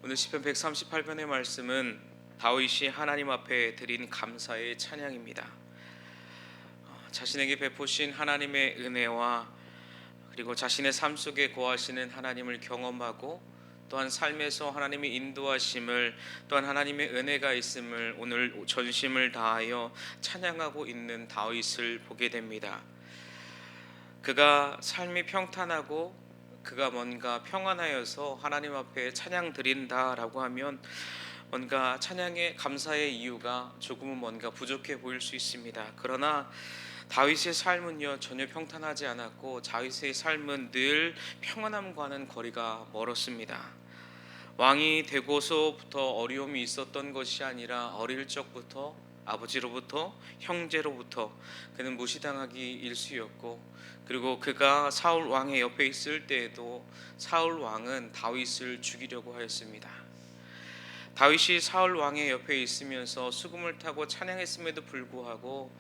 오늘 시편 138편의 말씀은 다윗이 하나님 앞에 드린 감사의 찬양입니다. 자신에게 베푸신 하나님의 은혜와 그리고 자신의 삶 속에 거하시는 하나님을 경험하고 또한 삶에서 하나님의 인도하심을 또한 하나님의 은혜가 있음을 오늘 전심을 다하여 찬양하고 있는 다윗을 보게 됩니다. 그가 삶이 평탄하고 그가 뭔가 평안하여서 하나님 앞에 찬양 드린다라고 하면 뭔가 찬양의 감사의 이유가 조금은 뭔가 부족해 보일 수 있습니다. 그러나 다윗의 삶은요 전혀 평탄하지 않았고 다윗의 삶은 늘 평안함과는 거리가 멀었습니다. 왕이 되고서부터 어려움이 있었던 것이 아니라 어릴 적부터 아버지로부터 형제로부터 그는 무시당하기 일쑤였고, 그리고 그가 사울 왕의 옆에 있을 때에도 사울 왕은 다윗을 죽이려고 하였습니다. 다윗이 사울 왕의 옆에 있으면서 수금을 타고 찬양했음에도 불구하고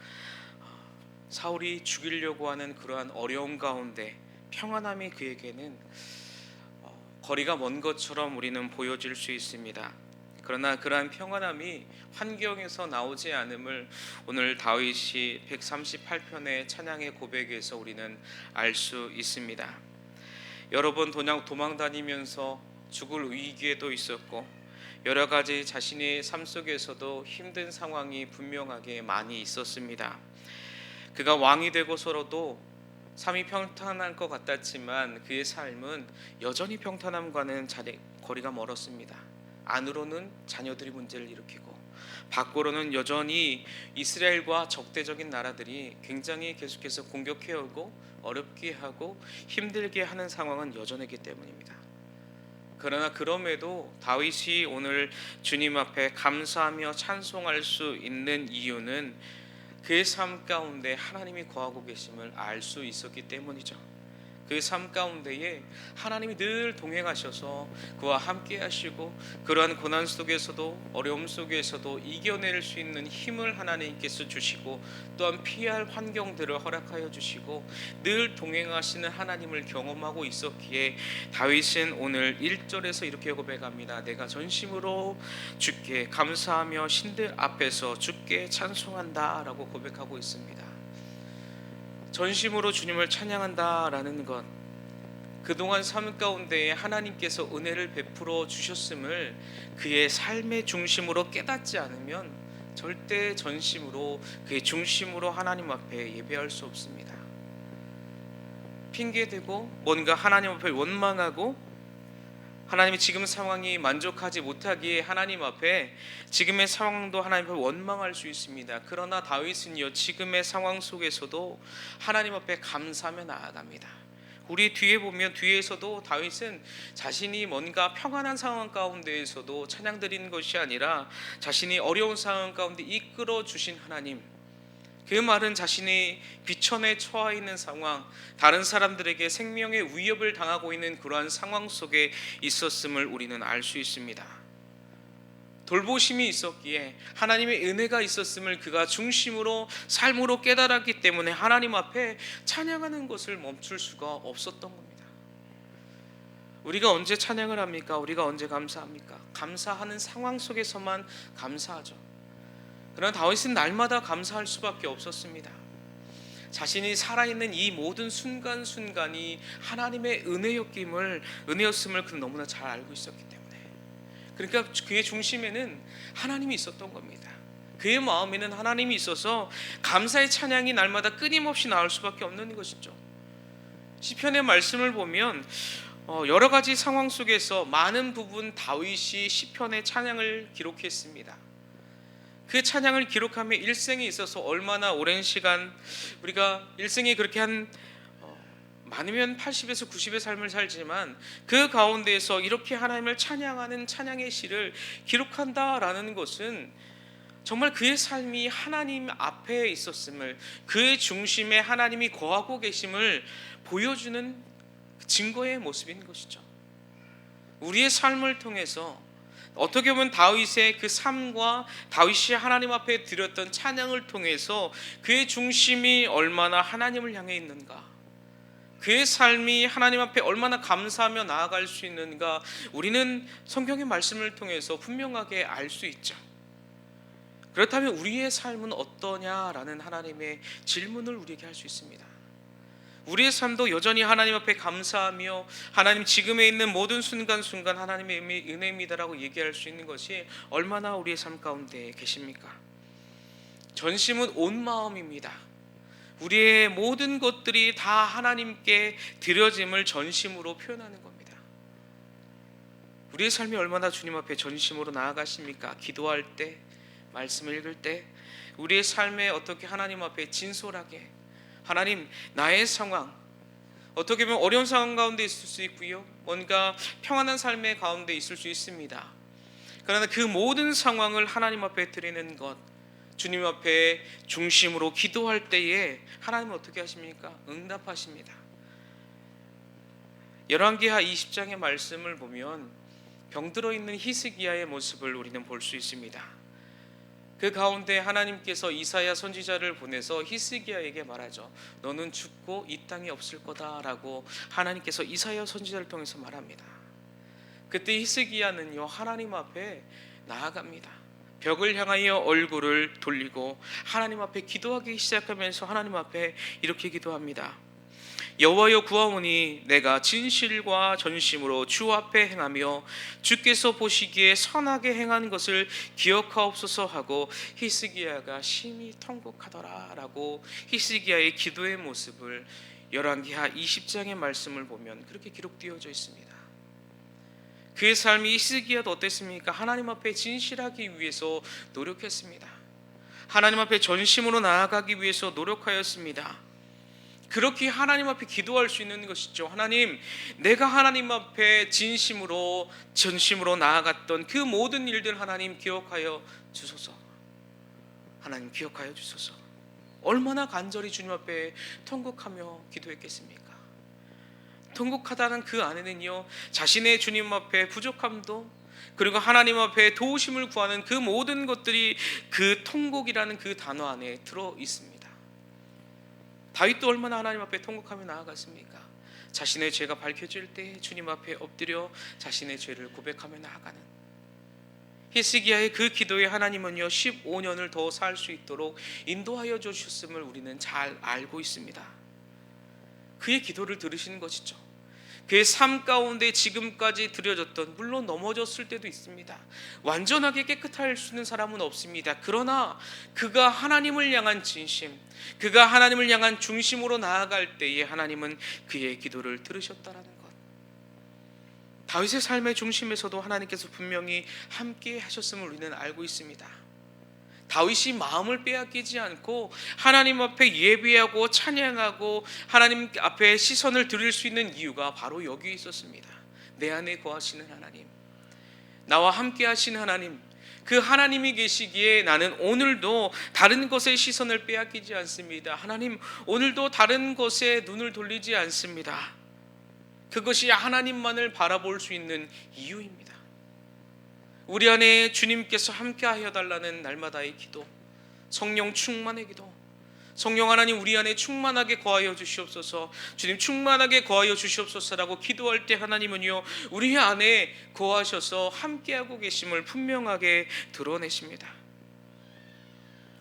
사울이 죽이려고 하는 그러한 어려움 가운데 평안함이 그에게는 거리가 먼 것처럼 우리는 보여질 수 있습니다. 그러나 그러한 평안함이 환경에서 나오지 않음을 오늘 다윗이 138편의 찬양의 고백에서 우리는 알 수 있습니다. 여러 번 도망 다니면서 죽을 위기에도 있었고 여러 가지 자신의 삶 속에서도 힘든 상황이 분명하게 많이 있었습니다. 그가 왕이 되고서도 삶이 평탄할 것 같았지만 그의 삶은 여전히 평탄함과는 거리가 멀었습니다. 안으로는 자녀들이 문제를 일으키고 밖으로는 여전히 이스라엘과 적대적인 나라들이 굉장히 계속해서 공격해오고 어렵게 하고 힘들게 하는 상황은 여전했기 때문입니다. 그러나 그럼에도 다윗이 오늘 주님 앞에 감사하며 찬송할 수 있는 이유는 그의 삶 가운데 하나님이 거하고 계심을 알 수 있었기 때문이죠. 그의 삶 가운데에 하나님이 늘 동행하셔서 그와 함께 하시고 그러한 고난 속에서도 어려움 속에서도 이겨낼 수 있는 힘을 하나님께서 주시고 또한 피할 환경들을 허락하여 주시고 늘 동행하시는 하나님을 경험하고 있었기에 다윗은 오늘 1절에서 이렇게 고백합니다. 내가 전심으로 주께 감사하며 신들 앞에서 주께 찬송한다 라고 고백하고 있습니다. 전심으로 주님을 찬양한다라는 것, 그동안 삶 가운데에 하나님께서 은혜를 베풀어 주셨음을 그의 삶의 중심으로 깨닫지 않으면 절대 전심으로 그의 중심으로 하나님 앞에 예배할 수 없습니다. 핑계대고 뭔가 하나님 앞에 원망하고 하나님이 지금 상황이 만족하지 못하기에 하나님 앞에 지금의 상황도 하나님 앞에 원망할 수 있습니다. 그러나 다윗은요 지금의 상황 속에서도 하나님 앞에 감사하며 나아갑니다. 우리 뒤에 보면 뒤에서도 다윗은 자신이 뭔가 평안한 상황 가운데에서도 찬양 드리는 것이 아니라 자신이 어려운 상황 가운데 이끌어 주신 하나님, 그 말은 자신이 비천에 처해 있는 상황, 다른 사람들에게 생명의 위협을 당하고 있는 그러한 상황 속에 있었음을 우리는 알 수 있습니다. 돌보심이 있었기에 하나님의 은혜가 있었음을 그가 중심으로 삶으로 깨달았기 때문에 하나님 앞에 찬양하는 것을 멈출 수가 없었던 겁니다. 우리가 언제 찬양을 합니까? 우리가 언제 감사합니까? 감사하는 상황 속에서만 감사하죠. 그러나 다윗은 날마다 감사할 수밖에 없었습니다. 자신이 살아있는 이 모든 순간순간이 하나님의 은혜였음을 그는 너무나 잘 알고 있었기 때문에, 그러니까 그의 중심에는 하나님이 있었던 겁니다. 그의 마음에는 하나님이 있어서 감사의 찬양이 날마다 끊임없이 나올 수밖에 없는 것이죠. 시편의 말씀을 보면 여러 가지 상황 속에서 많은 부분 다윗이 시편의 찬양을 기록했습니다. 그 찬양을 기록하며 일생에 있어서 얼마나 오랜 시간, 우리가 일생에 그렇게 많으면 80에서 90의 삶을 살지만 그 가운데에서 이렇게 하나님을 찬양하는 찬양의 시를 기록한다라는 것은 정말 그의 삶이 하나님 앞에 있었음을, 그의 중심에 하나님이 거하고 계심을 보여주는 증거의 모습인 것이죠. 우리의 삶을 통해서 어떻게 보면 다윗의 그 삶과 다윗이 하나님 앞에 드렸던 찬양을 통해서 그의 중심이 얼마나 하나님을 향해 있는가, 그의 삶이 하나님 앞에 얼마나 감사하며 나아갈 수 있는가, 우리는 성경의 말씀을 통해서 분명하게 알 수 있죠. 그렇다면 우리의 삶은 어떠냐라는 하나님의 질문을 우리에게 할 수 있습니다. 우리의 삶도 여전히 하나님 앞에 감사하며 하나님 지금에 있는 모든 순간순간 하나님의 은혜입니다라고 얘기할 수 있는 것이 얼마나 우리의 삶 가운데 계십니까? 전심은 온 마음입니다. 우리의 모든 것들이 다 하나님께 드려짐을 전심으로 표현하는 겁니다. 우리의 삶이 얼마나 주님 앞에 전심으로 나아가십니까? 기도할 때, 말씀을 읽을 때 우리의 삶에 어떻게 하나님 앞에 진솔하게, 하나님 나의 상황, 어떻게 보면 어려운 상황 가운데 있을 수 있고요, 뭔가 평안한 삶의 가운데 있을 수 있습니다. 그러나 그 모든 상황을 하나님 앞에 드리는 것, 주님 앞에 중심으로 기도할 때에 하나님은 어떻게 하십니까? 응답하십니다. 열왕기하 20장의 말씀을 보면 병들어 있는 히스기야의 모습을 우리는 볼 수 있습니다. 그 가운데 하나님께서 이사야 선지자를 보내서 히스기야에게 말하죠. 너는 죽고 이 땅이 없을 거다라고 하나님께서 이사야 선지자를 통해서 말합니다. 그때 히스기야는요, 하나님 앞에 나아갑니다. 벽을 향하여 얼굴을 돌리고 하나님 앞에 기도하기 시작하면서 하나님 앞에 이렇게 기도합니다. 여호와여 구하오니 내가 진실과 전심으로 주 앞에 행하며 주께서 보시기에 선하게 행한 것을 기억하옵소서 하고 히스기야가 심히 통곡하더라 라고 히스기야의 기도의 모습을 열왕기하 20장의 말씀을 보면 그렇게 기록되어져 있습니다. 그의 삶이 히스기야도 어땠습니까? 하나님 앞에 진실하기 위해서 노력했습니다. 하나님 앞에 전심으로 나아가기 위해서 노력하였습니다. 그렇게 하나님 앞에 기도할 수 있는 것이죠. 하나님, 내가 하나님 앞에 진심으로 전심으로 나아갔던 그 모든 일들 하나님 기억하여 주소서. 하나님 기억하여 주소서. 얼마나 간절히 주님 앞에 통곡하며 기도했겠습니까? 통곡하다는 그 안에는요, 자신의 주님 앞에 부족함도, 그리고 하나님 앞에 도우심을 구하는 그 모든 것들이 그 통곡이라는 그 단어 안에 들어 있습니다. 다윗도 얼마나 하나님 앞에 통곡하며 나아갔습니까? 자신의 죄가 밝혀질 때 주님 앞에 엎드려 자신의 죄를 고백하며 나아가는 히스기야의 그 기도에 하나님은요 15년을 더 살 수 있도록 인도하여 주셨음을 우리는 잘 알고 있습니다. 그의 기도를 들으시는 것이죠. 그의 삶 가운데 지금까지 드려졌던, 물론 넘어졌을 때도 있습니다. 완전하게 깨끗할 수 있는 사람은 없습니다. 그러나 그가 하나님을 향한 진심, 그가 하나님을 향한 중심으로 나아갈 때에 하나님은 그의 기도를 들으셨다라는 것. 다윗의 삶의 중심에서도 하나님께서 분명히 함께 하셨음을 우리는 알고 있습니다. 다윗이 마음을 빼앗기지 않고 하나님 앞에 예배하고 찬양하고 하나님 앞에 시선을 드릴 수 있는 이유가 바로 여기에 있었습니다. 내 안에 거하시는 하나님, 나와 함께 하시는 하나님, 그 하나님이 계시기에 나는 오늘도 다른 것에 시선을 빼앗기지 않습니다. 하나님, 오늘도 다른 것에 눈을 돌리지 않습니다. 그것이 하나님만을 바라볼 수 있는 이유입니다. 우리 안에 주님께서 함께하여 달라는 날마다의 기도, 성령 충만의 기도, 성령 하나님 우리 안에 충만하게 거하여 주시옵소서, 주님 충만하게 거하여 주시옵소서라고 기도할 때 하나님은요 우리 안에 거하셔서 함께하고 계심을 분명하게 드러내십니다.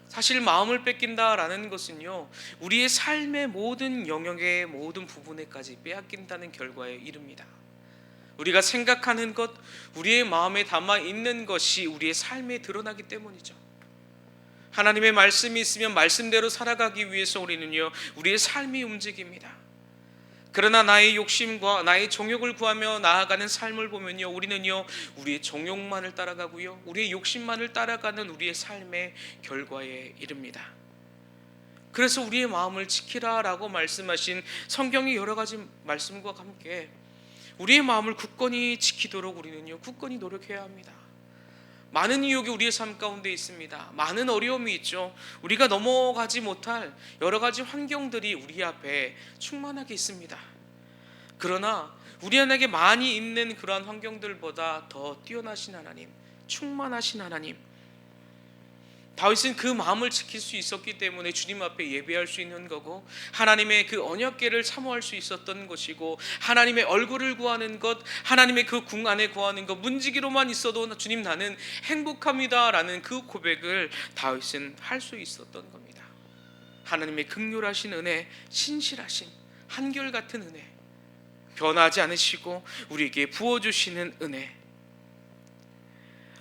사실 마음을 뺏긴다라는 것은요 우리의 삶의 모든 영역의 모든 부분에까지 빼앗긴다는 결과에 이릅니다. 우리가 생각하는 것, 우리의 마음에 담아 있는 것이 우리의 삶에 드러나기 때문이죠. 하나님의 말씀이 있으면 말씀대로 살아가기 위해서 우리는요 우리의 삶이 움직입니다. 그러나 나의 욕심과 나의 정욕을 구하며 나아가는 삶을 보면요 우리는요 우리의 정욕만을 따라가고요 우리의 욕심만을 따라가는 우리의 삶의 결과에 이릅니다. 그래서 우리의 마음을 지키라라고 말씀하신 성경의 여러 가지 말씀과 함께 우리의 마음을 굳건히 지키도록 우리는요 굳건히 노력해야 합니다. 많은 유혹이 우리의 삶 가운데 있습니다. 많은 어려움이 있죠. 우리가 넘어가지 못할 여러 가지 환경들이 우리 앞에 충만하게 있습니다. 그러나 우리 안에 많이 있는 그러한 환경들보다 더 뛰어나신 하나님, 충만하신 하나님, 다윗은 그 마음을 지킬 수 있었기 때문에 주님 앞에 예배할 수 있는 거고, 하나님의 그 언약궤를 사모할 수 있었던 것이고, 하나님의 얼굴을 구하는 것, 하나님의 그 궁 안에 구하는 것, 문지기로만 있어도 주님 나는 행복합니다 라는 그 고백을 다윗은 할 수 있었던 겁니다. 하나님의 극률하신 은혜, 신실하신 한결같은 은혜, 변하지 않으시고 우리에게 부어주시는 은혜.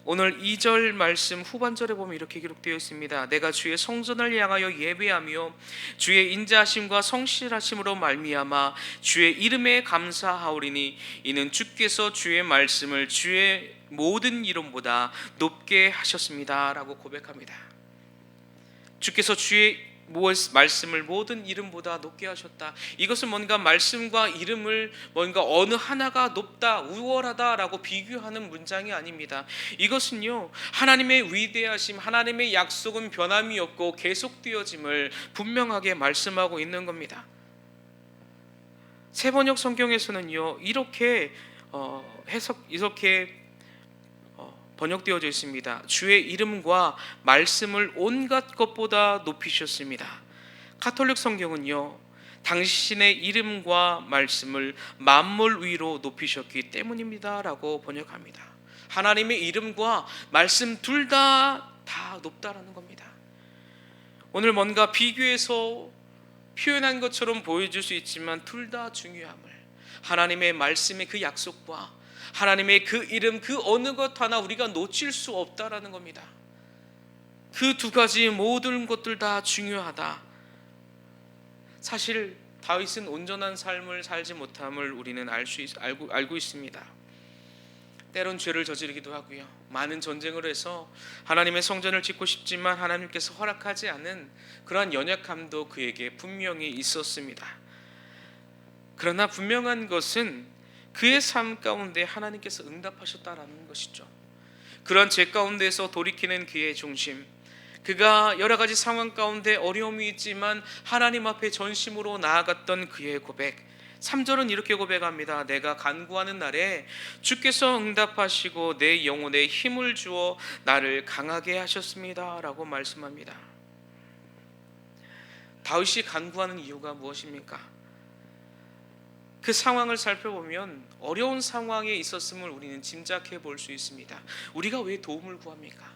오늘 2절 말씀 후반절에 보면 이렇게 기록되어 있습니다. 내가 주의 성전을 향하여 예배하며 주의 인자하심과 성실하심으로 말미암아 주의 이름에 감사하오리니 이는 주께서 주의 말씀을 주의 모든 이름보다 높게 하셨습니다 라고 고백합니다. 주께서 주의 말씀을 모든 이름보다 높게 하셨다. 이것은 뭔가 말씀과 이름을 뭔가 어느 하나가 높다, 우월하다라고 비교하는 문장이 아닙니다. 이것은요, 하나님의 위대하심, 하나님의 약속은 변함이 없고 계속되어짐을 분명하게 말씀하고 있는 겁니다. 세번역 성경에서는요 이렇게 번역되어져 있습니다. 주의 이름과 말씀을 온갖 것보다 높이셨습니다. 가톨릭 성경은요, 당신의 이름과 말씀을 만물 위로 높이셨기 때문입니다 라고 번역합니다. 하나님의 이름과 말씀 둘 다 높다라는 겁니다. 오늘 뭔가 비교해서 표현한 것처럼 보여줄 수 있지만 둘 다 중요함을, 하나님의 말씀의 그 약속과 하나님의 그 이름, 그 어느 것 하나 우리가 놓칠 수 없다라는 겁니다. 그 두 가지 모든 것들 다 중요하다. 사실 다윗은 온전한 삶을 살지 못함을 우리는 알고 있습니다. 때론 죄를 저지르기도 하고요, 많은 전쟁을 해서 하나님의 성전을 짓고 싶지만 하나님께서 허락하지 않은 그러한 연약함도 그에게 분명히 있었습니다. 그러나 분명한 것은 그의 삶 가운데 하나님께서 응답하셨다라는 것이죠. 그러한 죄 가운데서 돌이키는 그의 중심, 그가 여러 가지 상황 가운데 어려움이 있지만 하나님 앞에 전심으로 나아갔던 그의 고백. 3절은 이렇게 고백합니다. 내가 간구하는 날에 주께서 응답하시고 내 영혼에 힘을 주어 나를 강하게 하셨습니다 라고 말씀합니다. 다윗이 간구하는 이유가 무엇입니까? 그 상황을 살펴보면 어려운 상황에 있었음을 우리는 짐작해 볼 수 있습니다. 우리가 왜 도움을 구합니까?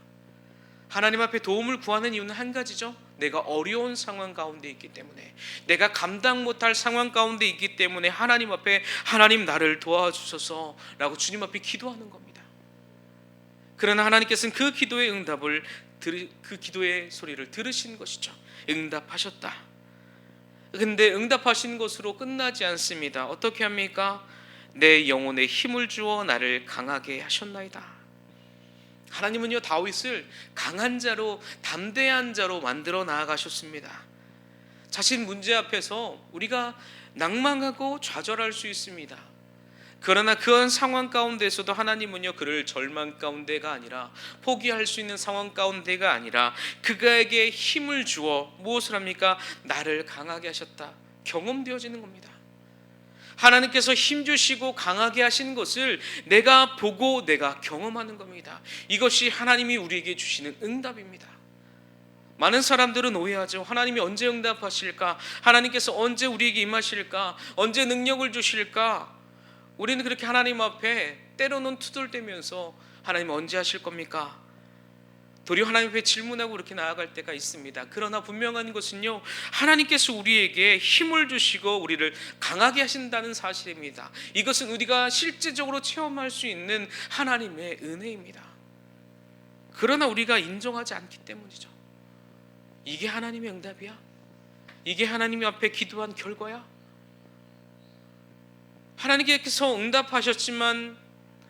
하나님 앞에 도움을 구하는 이유는 한 가지죠. 내가 어려운 상황 가운데 있기 때문에, 내가 감당 못할 상황 가운데 있기 때문에 하나님 앞에 하나님 나를 도와주소서 라고 주님 앞에 기도하는 겁니다. 그러나 하나님께서는 그 기도의 응답을, 그 기도의 소리를 들으신 것이죠. 응답하셨다. 근데 응답하신 것으로 끝나지 않습니다. 어떻게 합니까? 내 영혼에 힘을 주어 나를 강하게 하셨나이다. 하나님은요 다윗을 강한 자로, 담대한 자로 만들어 나아가셨습니다. 자신 문제 앞에서 우리가 낭망하고 좌절할 수 있습니다. 그러나 그런 상황 가운데서도 하나님은요 그를 절망 가운데가 아니라, 포기할 수 있는 상황 가운데가 아니라 그가에게 힘을 주어 무엇을 합니까? 나를 강하게 하셨다. 경험되어지는 겁니다. 하나님께서 힘 주시고 강하게 하신 것을 내가 보고 내가 경험하는 겁니다. 이것이 하나님이 우리에게 주시는 응답입니다. 많은 사람들은 오해하죠. 하나님이 언제 응답하실까? 하나님께서 언제 우리에게 임하실까? 언제 능력을 주실까? 우리는 그렇게 하나님 앞에 때로는 투덜대면서 하나님 언제 하실 겁니까? 도리어 하나님 앞에 질문하고 그렇게 나아갈 때가 있습니다. 그러나 분명한 것은요, 하나님께서 우리에게 힘을 주시고 우리를 강하게 하신다는 사실입니다. 이것은 우리가 실제적으로 체험할 수 있는 하나님의 은혜입니다. 그러나 우리가 인정하지 않기 때문이죠. 이게 하나님의 응답이야? 이게 하나님 앞에 기도한 결과야? 하나님께서 응답하셨지만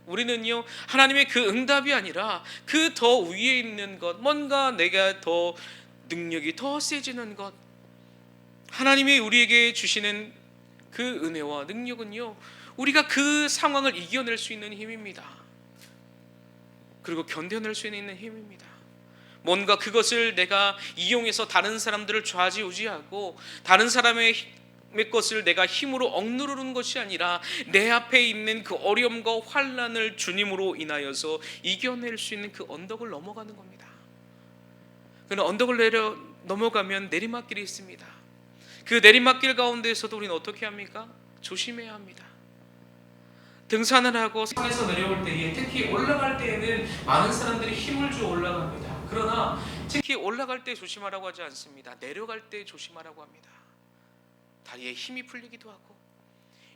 우리는요 하나님의 그 응답이 아니라 그 더 위에 있는 것, 뭔가 내가 더 능력이 더 세지는 것, 하나님이 우리에게 주시는 그 은혜와 능력은요 우리가 그 상황을 이겨낼 수 있는 힘입니다. 그리고 견뎌낼 수 있는 힘입니다. 뭔가 그것을 내가 이용해서 다른 사람들을 좌지우지하고 다른 사람의 것을 내가 힘으로 억누르는 것이 아니라 내 앞에 있는 그 어려움과 환난을 주님으로 인하여서 이겨낼 수 있는 그 언덕을 넘어가는 겁니다. 그는 언덕을 내려 넘어가면 내리막길이 있습니다. 그 내리막길 가운데에서도 우리는 어떻게 합니까? 조심해야 합니다. 등산을 하고 산에서 내려올 때에, 특히 올라갈 때에는 많은 사람들이 힘을 주어 올라갑니다. 그러나 특히 올라갈 때 조심하라고 하지 않습니다. 내려갈 때 조심하라고 합니다. 다리에 힘이 풀리기도 하고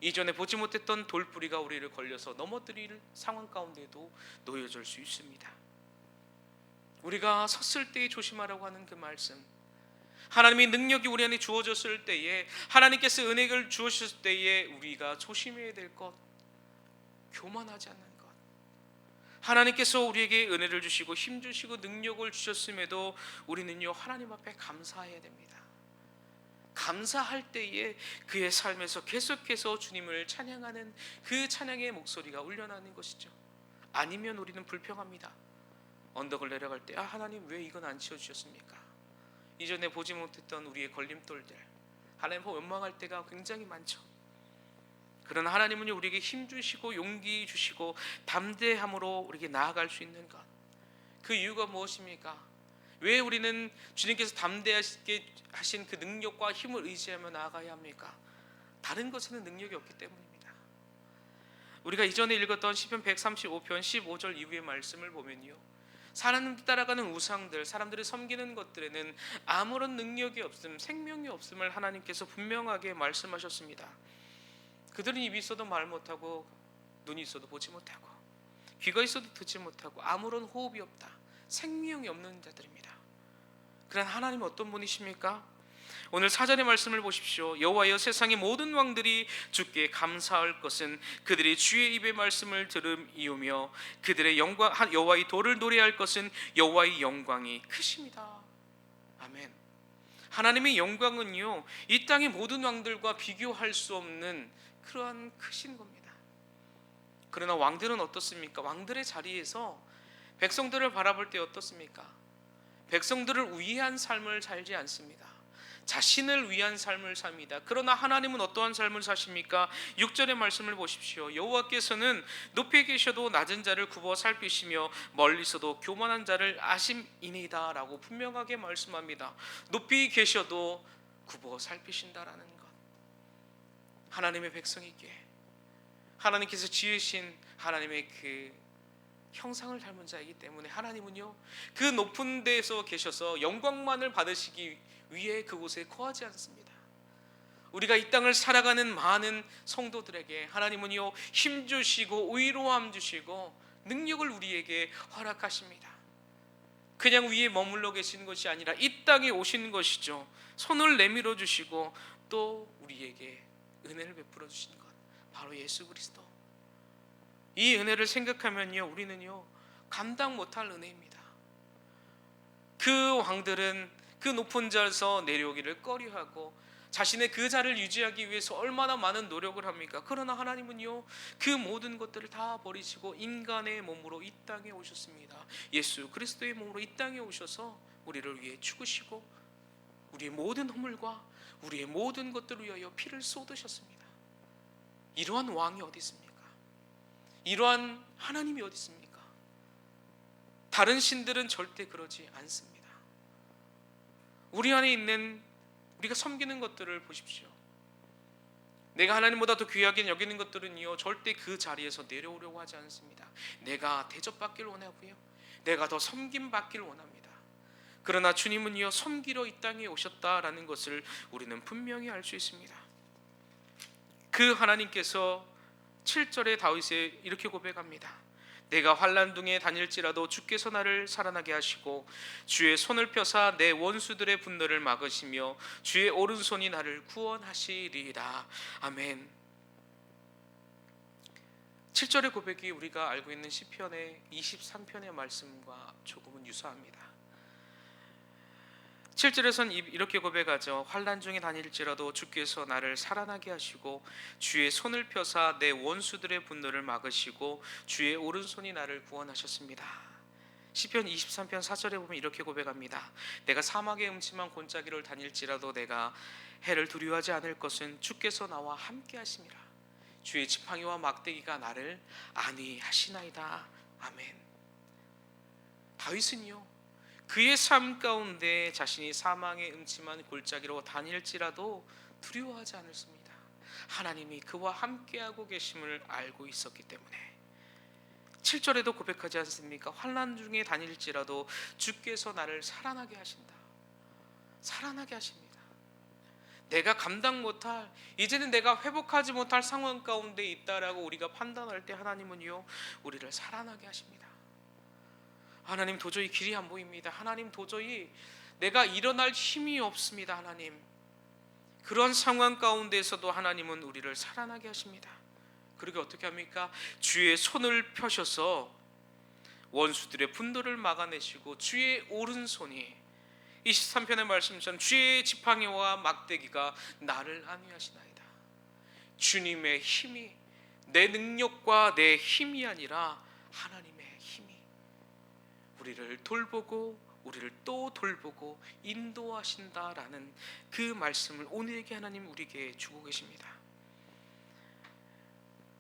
이전에 보지 못했던 돌뿌리가 우리를 걸려서 넘어뜨릴 상황 가운데도 놓여질 수 있습니다. 우리가 섰을 때 조심하라고 하는 그 말씀, 하나님의 능력이 우리 안에 주어졌을 때에, 하나님께서 은혜를 주셨을 때에 우리가 조심해야 될 것, 교만하지 않는 것. 하나님께서 우리에게 은혜를 주시고 힘 주시고 능력을 주셨음에도 우리는요 하나님 앞에 감사해야 됩니다. 감사할 때에 그의 삶에서 계속해서 주님을 찬양하는 그 찬양의 목소리가 울려나는 것이죠. 아니면 우리는 불평합니다. 언덕을 내려갈 때 하나님 왜 이건 안 치워주셨습니까? 이전에 보지 못했던 우리의 걸림돌들, 하나님 앞에 원망할 때가 굉장히 많죠. 그러나 하나님은 우리에게 힘 주시고 용기 주시고 담대함으로 우리에게 나아갈 수 있는 것, 그 이유가 무엇입니까? 왜 우리는 주님께서 담대하게 하신 그 능력과 힘을 의지하며 나아가야 합니까? 다른 것에는 능력이 없기 때문입니다. 우리가 이전에 읽었던 시편 135편 15절 이후의 말씀을 보면요, 사람들 따라가는 우상들, 사람들이 섬기는 것들에는 아무런 능력이 없음, 생명이 없음을 하나님께서 분명하게 말씀하셨습니다. 그들은 입이 있어도 말 못하고 눈이 있어도 보지 못하고 귀가 있어도 듣지 못하고 아무런 호흡이 없다, 생명이 없는 자들입니다. 그런 하나님은 어떤 분이십니까? 오늘 4절의 말씀을 보십시오. 여호와여, 세상의 모든 왕들이 주께 감사할 것은 그들이 주의 입의 말씀을 들음이오며 그들의 영광, 여호와의 도를 노래할 것은 여호와의 영광이 크십니다. 아멘. 하나님의 영광은요 이 땅의 모든 왕들과 비교할 수 없는 그러한 크신 겁니다. 그러나 왕들은 어떻습니까? 왕들의 자리에서 백성들을 바라볼 때 어떻습니까? 백성들을 위한 삶을 살지 않습니다. 자신을 위한 삶을 삽니다. 그러나 하나님은 어떠한 삶을 사십니까? 6절의 말씀을 보십시오. 여호와께서는 높이 계셔도 낮은 자를 굽어 살피시며 멀리서도 교만한 자를 아심이니이다 라고 분명하게 말씀합니다. 높이 계셔도 굽어 살피신다라는 것, 하나님의 백성에게 하나님께서 지으신 하나님의 그 형상을 닮은 자이기 때문에 하나님은요 그 높은 데에서 계셔서 영광만을 받으시기 위해 그곳에 거하지 않습니다. 우리가 이 땅을 살아가는 많은 성도들에게 하나님은요 힘 주시고 의로함 주시고 능력을 우리에게 허락하십니다. 그냥 위에 머물러 계시는 것이 아니라 이 땅에 오신 것이죠. 손을 내밀어 주시고 또 우리에게 은혜를 베풀어 주신 것, 바로 예수 그리스도. 이 은혜를 생각하면요 우리는요 감당 못할 은혜입니다. 그 왕들은 그 높은 자에서 내려오기를 꺼려하고 자신의 그 자리를 유지하기 위해서 얼마나 많은 노력을 합니까? 그러나 하나님은요 그 모든 것들을 다 버리시고 인간의 몸으로 이 땅에 오셨습니다. 예수 그리스도의 몸으로 이 땅에 오셔서 우리를 위해 죽으시고 우리의 모든 허물과 우리의 모든 것들을 위하여 피를 쏟으셨습니다. 이러한 왕이 어디 있습니까? 이러한 하나님이 어디 있습니까? 다른 신들은 절대 그러지 않습니다. 우리 안에 있는 우리가 섬기는 것들을 보십시오. 내가 하나님보다 더 귀하게 여기는 것들은요 절대 그 자리에서 내려오려고 하지 않습니다. 내가 대접받기를 원하고요, 내가 더 섬김받기를 원합니다. 그러나 주님은요 섬기러 이 땅에 오셨다라는 것을 우리는 분명히 알 수 있습니다. 그 하나님께서 7절에 다윗에 이렇게 고백합니다. 내가 환난 중에 다닐지라도 주께서 나를 살아나게 하시고 주의 손을 펴사 내 원수들의 분노를 막으시며 주의 오른손이 나를 구원하시리이다. 아멘. 7절의 고백이 우리가 알고 있는 시편의 23편의 말씀과 조금은 유사합니다. 7절에선 이렇게 고백하죠. 환난 중에 다닐지라도 주께서 나를 살아나게 하시고 주의 손을 펴사 내 원수들의 분노를 막으시고 주의 오른손이 나를 구원하셨습니다. 시편 23편 4절에 보면 이렇게 고백합니다. 내가 사막의 음침한 골짜기를 다닐지라도 내가 해를 두려워하지 않을 것은 주께서 나와 함께 하심이라. 주의 지팡이와 막대기가 나를 안위하시나이다. 아멘. 다윗은요 그의 삶 가운데 자신이 사망의 음침한 골짜기로 다닐지라도 두려워하지 않았습니다. 하나님이 그와 함께하고 계심을 알고 있었기 때문에. 7절에도 고백하지 않습니까? 환난 중에 다닐지라도 주께서 나를 살아나게 하신다. 살아나게 하십니다. 내가 감당 못할, 이제는 내가 회복하지 못할 상황 가운데 있다라고 우리가 판단할 때 하나님은요, 우리를 살아나게 하십니다. 하나님 도저히 길이 안 보입니다. 하나님 도저히 내가 일어날 힘이 없습니다. 하나님, 그런 상황 가운데서도 하나님은 우리를 살아나게 하십니다. 그러게 어떻게 합니까? 주의 손을 펴셔서 원수들의 분노를 막아내시고 주의 오른손이 23편의 말씀처럼 주의 지팡이와 막대기가 나를 안위하시나이다. 주님의 힘이 내 능력과 내 힘이 아니라 하나님의 힘이 우리를 돌보고 우리를 또 돌보고 인도하신다라는 그 말씀을 오늘에게 하나님 우리에게 주고 계십니다.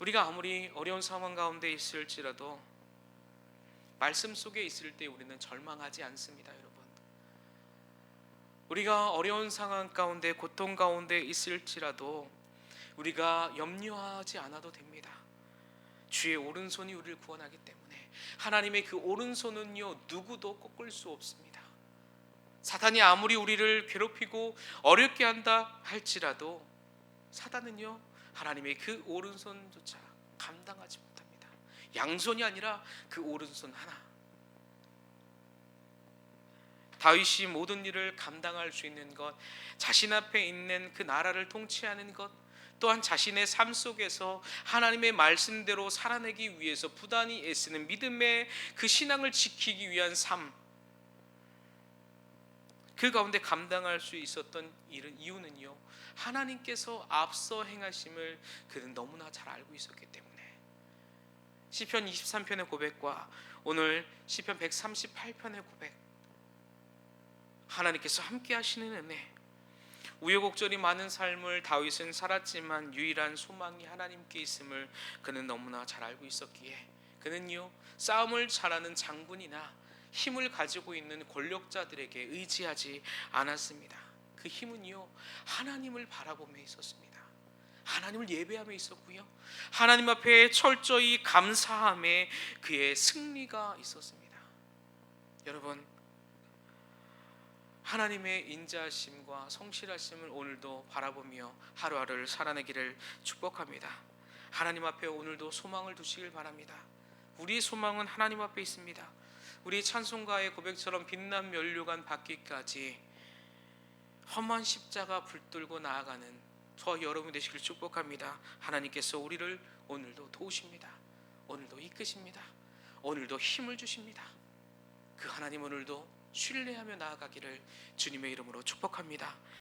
우리가 아무리 어려운 상황 가운데 있을지라도 말씀 속에 있을 때 우리는 절망하지 않습니다. 여러분, 우리가 어려운 상황 가운데 고통 가운데 있을지라도 우리가 염려하지 않아도 됩니다. 주의 오른손이 우리를 구원하기 때문에 하나님의 그 오른손은요, 누구도 꺾을 수 없습니다. 사탄이 아무리 우리를 괴롭히고 어렵게 한다 할지라도 사단은요, 하나님의 그 오른손조차 감당하지 못합니다. 양손이 아니라 그 오른손 하나. 다윗이 모든 일을 감당할 수 있는 것, 자신 앞에 있는 그 나라를 통치하는 것, 또한 자신의 삶 속에서 하나님의 말씀대로 살아내기 위해서 부단히 애쓰는 믿음의 그 신앙을 지키기 위한 삶, 그 가운데 감당할 수 있었던 이유는요, 하나님께서 앞서 행하심을 그는 너무나 잘 알고 있었기 때문에. 시편 23편의 고백과 오늘 시편 138편의 고백, 하나님께서 함께 하시는 은혜, 우여곡절이 많은 삶을 다윗은 살았지만 유일한 소망이 하나님께 있음을 그는 너무나 잘 알고 있었기에 그는요, 싸움을 잘하는 장군이나 힘을 가지고 있는 권력자들에게 의지하지 않았습니다. 그 힘은요, 하나님을 바라보며 있었습니다. 하나님을 예배하며 있었고요, 하나님 앞에 철저히 감사함에 그의 승리가 있었습니다. 여러분, 하나님의 인자하심과 성실하심을 오늘도 바라보며 하루하루를 살아내기를 축복합니다. 하나님 앞에 오늘도 소망을 두시길 바랍니다. 우리의 소망은 하나님 앞에 있습니다. 우리 찬송가의 고백처럼 빛난 면류관 받기까지 험한 십자가 붙들고 나아가는 저 여러분 되시길 축복합니다. 하나님께서 우리를 오늘도 도우십니다. 오늘도 이끄십니다. 오늘도 힘을 주십니다. 그 하나님 오늘도 신뢰하며 나아가기를 주님의 이름으로 축복합니다.